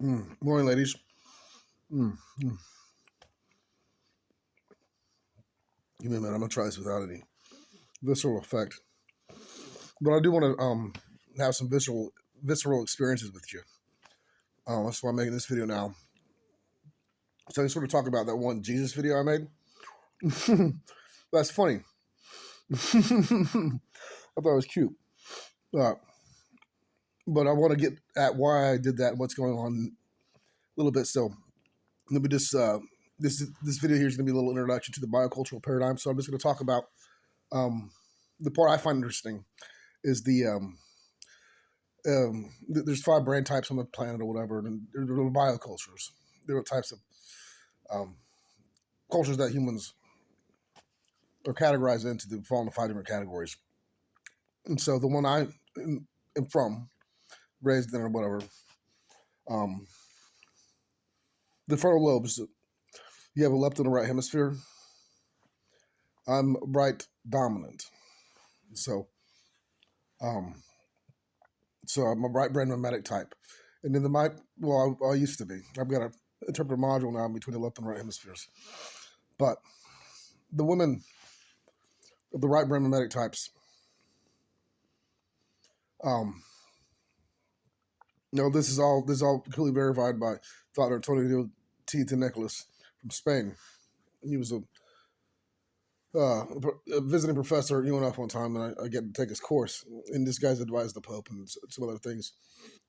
Morning, ladies. Mm. Mm. Give me a minute. I'm gonna try this without any visceral effect, but I do want to have some visceral experiences with you. That's why I'm making this video now. So I sort of talk about that one Jesus video I made. That's funny. I thought it was cute, uh, but I want to get at why I did that and what's going on a little bit. So let me just this video here is going to be a little introduction to the biocultural paradigm. So I'm just going to talk about the part I find interesting is there's 5 brain types on the planet or whatever, and they're biocultures. There are types of cultures that humans are categorized into to fall into 5 different categories. And so the one I am from, raised in or whatever, the frontal lobes, you have a left and a right hemisphere. I'm right dominant. So I'm a right brain mimetic type. And then I used to be. I've got an interpreter module now between the left and right hemispheres. But the women of the right brain mimetic types, this is all completely verified by Dr. Antonio T. Nicholas from Spain. He was a visiting professor at UNF one time, and I get to take his course. And this guy's advised the Pope and some other things.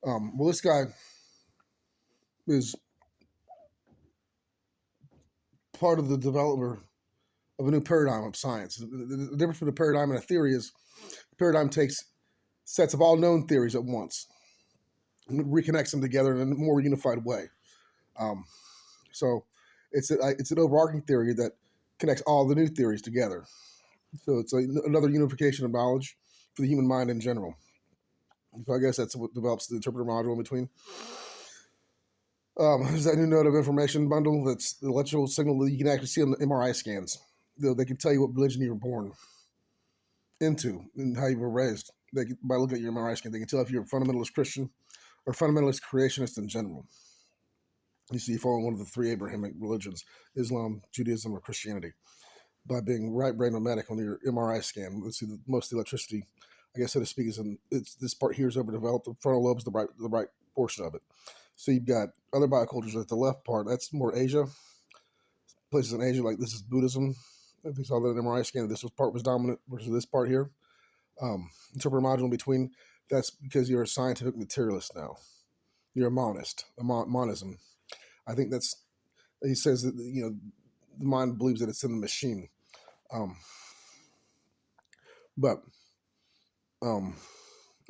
Well, this guy is part of the developer of a new paradigm of science. The difference between a paradigm and a theory is a paradigm takes sets of all known theories at once and reconnects them together in a more unified way. So it's an overarching theory that connects all the new theories together. So it's another unification of knowledge for the human mind in general. So I guess that's what develops the interpreter module in between. There's that new node of information bundle that's the electrical signal that you can actually see on the MRI scans. They can tell you what religion you were born into and how you were raised. By looking at your MRI scan, they can tell if you're a fundamentalist Christian or fundamentalist creationist in general. You see, you fall in one of the 3 Abrahamic religions: Islam, Judaism, or Christianity. By being right brain mimetic on your MRI scan, let's see, most of the electricity, I guess so to speak, it's this part here is overdeveloped. The frontal lobe is the right portion of it. So you've got other biocultures at the left part. That's more Asia. Places in Asia, like this is Buddhism. If you saw that MRI scan, this part was dominant versus this part here. Interpreter module in between. That's because you're a scientific materialist now. You're a monist, monism. I think he says that, the mind believes that it's in the machine.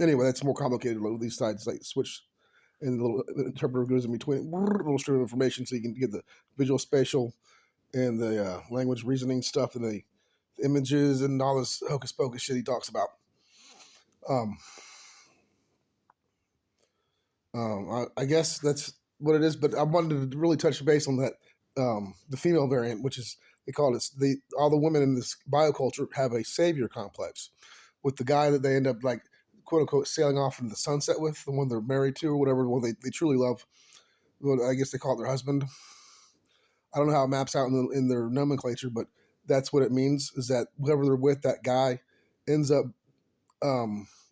Anyway, that's more complicated. These sides like switch, and the little interpreter goes in between, little stream of information, so you can get the visual, spatial, and the language reasoning stuff, and the images, and all this hocus pocus shit he talks about. I guess that's what it is, but I wanted to really touch base on that, the female variant, which is, they call it, all the women in this bioculture have a savior complex with the guy that they end up, like, quote unquote, sailing off into the sunset with, the one they're married to or whatever, the one they truly love. Well, I guess they call it their husband. I don't know how it maps out in their nomenclature, but that's what it means, is that whoever they're with, that guy ends up,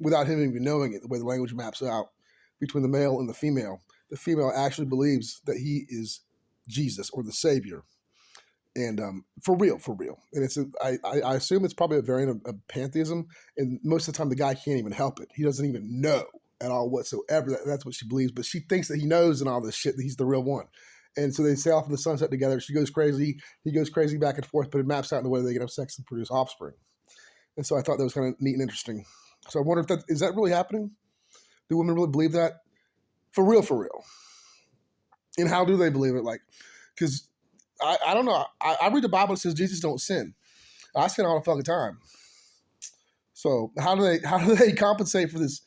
without him even knowing it, the way the language maps out between the male and the female actually believes that he is Jesus or the Savior. And for real. And I assume it's probably a variant of pantheism. And most of the time, the guy can't even help it. He doesn't even know at all whatsoever. That's what she believes. But she thinks that he knows and all this shit, that he's the real one. And so they sail off in the sunset together. She goes crazy. He goes crazy back and forth. But it maps out in the way they can have sex and produce offspring. And so I thought that was kind of neat and interesting. So I wonder if is that really happening? Do women really believe that? For real. And how do they believe it? Like, because I don't know. I read the Bible that says Jesus don't sin. I sin all the fucking time. So how do they compensate for this?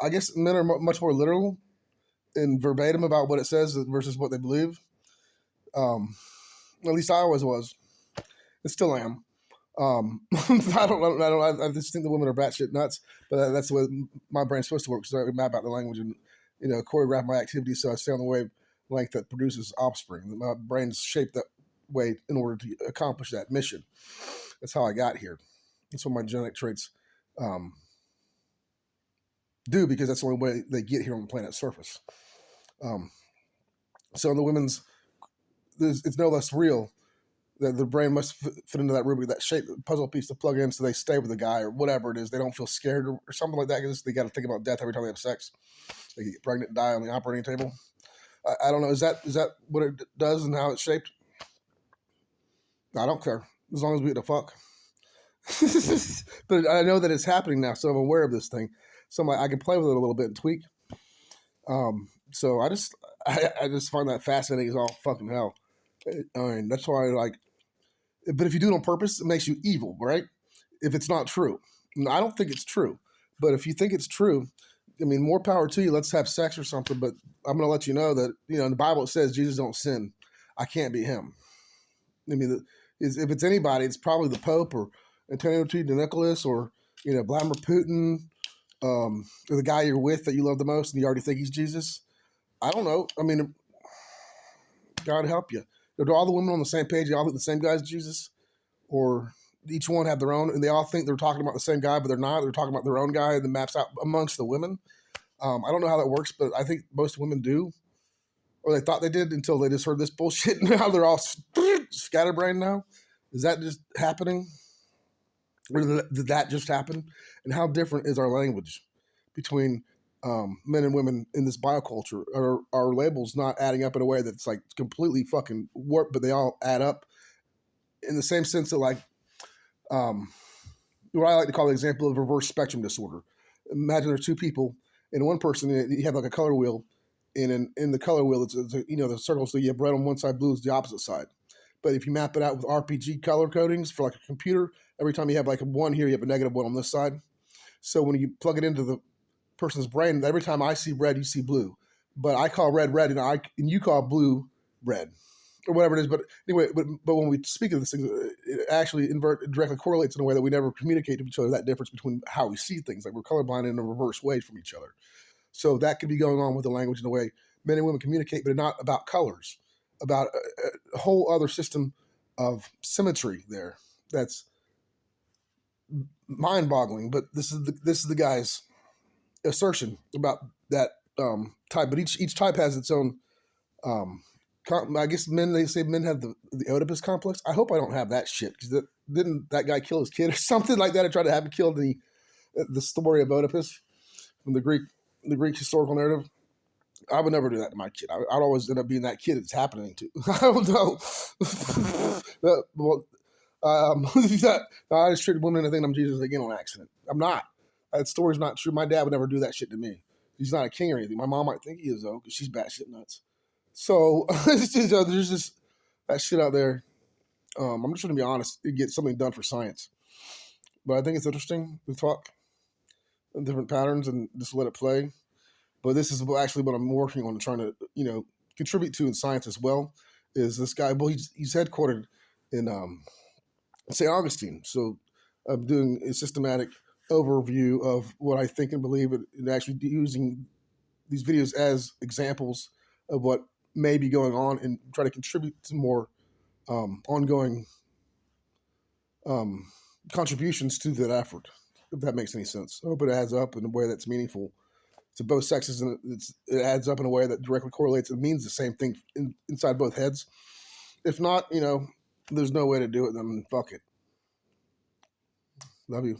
I guess men are much more literal and verbatim about what it says versus what they believe. At least I always was. And still am. I just think the women are batshit nuts, but that's the way my brain's supposed to work, because I map out the language and choreograph my activities so I stay on the wavelength that produces offspring. My brain's shaped that way in order to accomplish that mission. That's how I got here. That's what my genetic traits um, do, because that's the only way they get here on the planet's surface. Um, so in the women's, it's no less real that the brain must fit into that rubric, that shape, puzzle piece to plug in, so they stay with the guy or whatever it is. They don't feel scared or something like that, because they got to think about death every time they have sex. They get pregnant and die on the operating table. I don't know. Is that what it does and how it's shaped? I don't care, as long as we get to fuck. But I know that it's happening now, so I'm aware of this thing. So I can play with it a little bit and tweak. So I just find that fascinating as all fucking hell. I mean, that's why but if you do it on purpose, it makes you evil, right? If it's not true. I don't think it's true. But if you think it's true, I mean, more power to you. Let's have sex or something. But I'm going to let you know that, in the Bible it says Jesus don't sin. I can't be him. I mean, if it's anybody, it's probably the Pope or Antonio T. DeNicholas or, Vladimir Putin, or the guy you're with that you love the most and you already think he's Jesus. I don't know. I mean, God help you. Do all the women on the same page, they all think the same guy's Jesus? Or each one have their own, and they all think they're talking about the same guy, but they're not. They're talking about their own guy that maps out amongst the women. I don't know how that works, but I think most women do. Or they thought they did until they just heard this bullshit. Now they're all scatterbrained now. Is that just happening? Or did that just happen? And how different is our language between men and women in this bioculture? Are our labels not adding up in a way that's like completely fucking warped, but they all add up in the same sense that, like, what I like to call the example of reverse spectrum disorder. Imagine there's two people, and one person, you have like a color wheel, and in the color wheel, it's the circles, so you have red on one side, blue is the opposite side. But if you map it out with RPG color codings for like a computer, every time you have like a one here, you have a negative one on this side. So when you plug it into the person's brain, every time I see red, you see blue. But I call red red, and you call blue red, or whatever it is. But anyway, but when we speak of this thing, it actually directly correlates in a way that we never communicate to each other, that difference between how we see things. Like, we're colorblind in a reverse way from each other. So that could be going on with the language in a way men and women communicate, but not about colors, about a whole other system of symmetry there. That's mind-boggling. But this is the guy's assertion about that type. But each type has its own. I guess they say men have the Oedipus complex. I hope I don't have that shit, because didn't that guy kill his kid or something like that? I tried to have him kill the story of Oedipus from the Greek historical narrative. I would never do that to my kid. I'd always end up being that kid it's happening to. I don't know. Well, I just treated women and I think I'm Jesus again on accident. I'm not. That story's not true. My dad would never do that shit to me. He's not a king or anything. My mom might think he is, though, because she's batshit nuts. So there's just that shit out there. I'm just going to be honest and get something done for science. But I think it's interesting to talk in different patterns and just let it play. But this is actually what I'm working on and trying to, contribute to in science as well. Is this guy? Well, he's headquartered in St. Augustine. So I'm doing a systematic overview of what I think and believe, and actually using these videos as examples of what may be going on, and try to contribute to more ongoing contributions to that effort, if that makes any sense. I hope it adds up in a way that's meaningful to both sexes, and it adds up in a way that directly correlates and means the same thing inside both heads. If not, there's no way to do it, then fuck it. Love you.